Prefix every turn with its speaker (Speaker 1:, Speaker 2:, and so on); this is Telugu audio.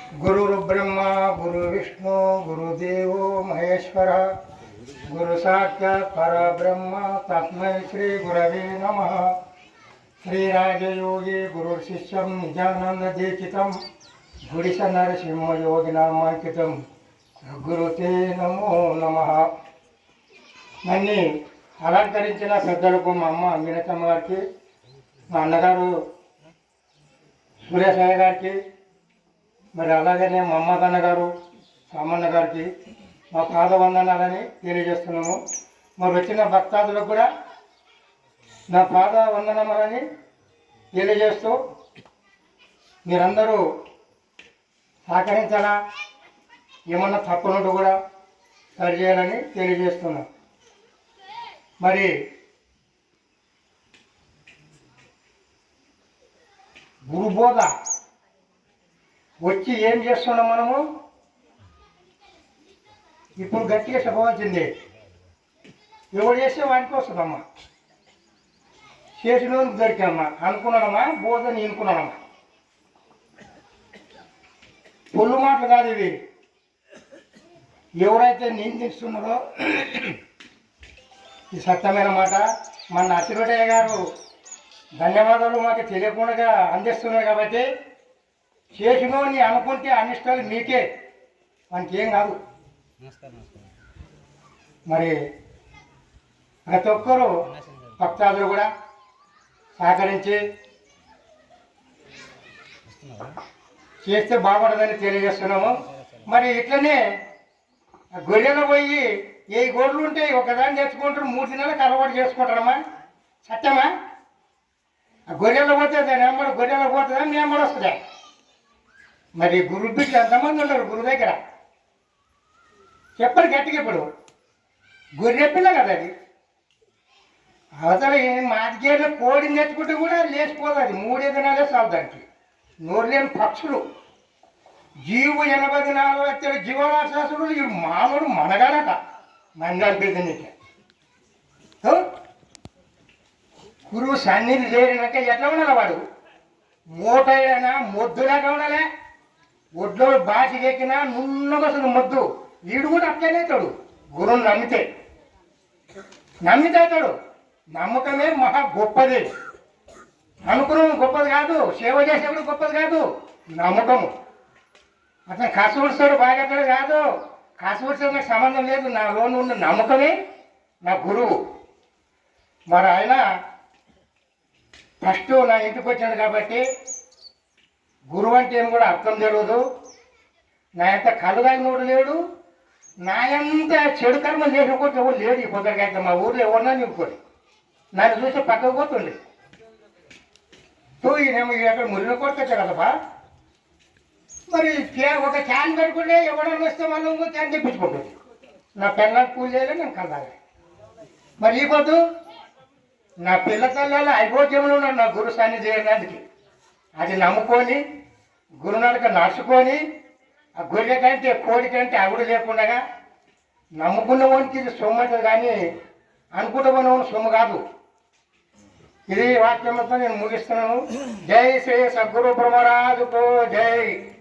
Speaker 1: गुरुर्ब्रह्मा गुरुविष्णु गुरुदेवो महेश्वर गुरु साक्षात् परब्रह्म तस्मै श्री गुरवे नमः। श्रीराजयोगी गुरुशिष्यं निजानन्ददीक्षितं गुडिश नरसिंह योगिनामांकितं गुरुते नमो नमः। నన్ను అలంకరించిన పెద్దలకు మా అమ్మ మీనకమ్మ గారికి, మా అన్నగారు సురేశయ్య గారికి, మరి అలాగనే మా అమ్మదన్న గారు సామన్న గారికి మా పాద వందనాలని తెలియజేస్తున్నాము. మరి వచ్చిన భక్తాదులకు కూడా నా పాద వందనములని తెలియజేస్తూ మీరందరూ సహకరించాలా, ఏమన్నా తప్పునుంటూ కూడా సరిచేయాలని తెలియజేస్తున్నాం. మరి గురుబోధ వచ్చి ఏం చేస్తున్నాం మనము? ఇప్పుడు గట్టిగా చెప్పవలసిందే, ఎవరు చేస్తే వానికి వస్తుందమ్మా, చేసిన దొరికామ్మా అనుకున్నాడమ్మా, బోధని ఎన్నుకున్నాడమ్మా. పొల్లు మాటలు కాదు ఇవి. ఎవరైతే నిందిస్తున్నారో ఈ సత్యమైన మాట మన అసిరుడయ్య గారు ధన్యవాదాలు మాకు తెలియకుండా అందిస్తున్నారు. కాబట్టి చేసినోని అనుకుంటే అనిష్టాలు మీకే, మనకి ఏం కాదు. మరి ప్రతి ఒక్కరూ భక్తాదులు కూడా సహకరించి చేస్తే బాగుంటుందని తెలియజేస్తున్నాము. మరి ఇట్లనే గొర్రెలు పోయి ఏ గొర్రెలు ఉంటాయి ఒకదాన్ని తెచ్చుకుంటారు, 3 నెలలకు అలవాటు చేసుకుంటారమ్మా. సత్యమా? ఆ గొర్రెలు పోతే దాని వెంబడి గొర్రెలు పోతుందా మీ వెంబడి వస్తుందా? మరి గురు బిడ్డలు ఎంతమంది ఉన్నారు గురు దగ్గర? చెప్పరు గట్టిగా. ఇప్పుడు గొర్రె పిల్ల కదా అది. అవతల మాదికేళ్ళు కోడిని తెచ్చుకుంటే కూడా లేచిపోదు. అది 3 దినాలే చాలు దానికి. నోరు లేని పక్షులు, జీవు 84 లక్షల జీవరాశాసుడు. ఇవి మామూలు మనగాడట మంగాలు పెద్దనికే. గురువు సన్నిధి చేరినాక ఎట్లా ఉండాలి వాడు? మూటైనా మొద్దులాగా ఉండాలి. ఒడ్లో బాసికెక్కినా నున్నగొస్తుంది మొద్దు. వీడు కూడా అట్లనే అవుతాడు గురువుని నమ్మితే. అవుతాడు. నమ్మకమే మహా గొప్పది. అనుకున్నాం గొప్పది కాదు, సేవ చేసేప్పుడు గొప్పది కాదు, నమ్మకము. అతను కసువుడుస్తాడు బాగెత్తాడు కాదు, కసువుడితో నాకు సంబంధం లేదు. నాలోని ఉన్న నమ్మకమే నా గురువు. మరి ఆయన ఫస్ట్ నా ఇంటికి వచ్చాడు కాబట్టి గురువు అంటే ఏం కూడా అర్థం తెలియదు. నా ఎంత కలుగానోడు లేడు, నా ఎంత చెడు కర్మ చేసిపోతే ఎవరు లేడు. ఈ పొద్దుకైతే మా ఊర్లో ఎవరన్నా నింపుకోండి, నన్ను చూసి పక్కకు పోతుండే. ఈయనేమో ఎక్కడ మురిన కొట్టుకొచ్చా కదపా. మరి ఒక క్యాన్ పెట్టుకుంటే ఎవడన్నా వస్తే మళ్ళీ ఇంకో క్యాన్ తెప్పించుకుంటుంది. నా పిల్లలకు పూజ చేయలే, నేను కలగాలి. మరి ఈ పొద్దు నా పిల్ల తల్లి అయిపోద్యంలో ఉన్నాడు నా గురు సన్నిధి చేయడానికి. అది నమ్ముకొని గురునడక నడుచుకొని ఆ గొర్రె కంటే కోడి కంటే అగుడు లేకుండా నమ్ముకున్న వానికి ఇది సొమ్ము అవుతుంది, కానీ అనుకుంటూ ఉన్న సొమ్ము కాదు. ఇది వాక్యంతో నేను ముగిస్తున్నాను. జై శ్రీ సద్గురు బ్రహ్మరాజుకు జై.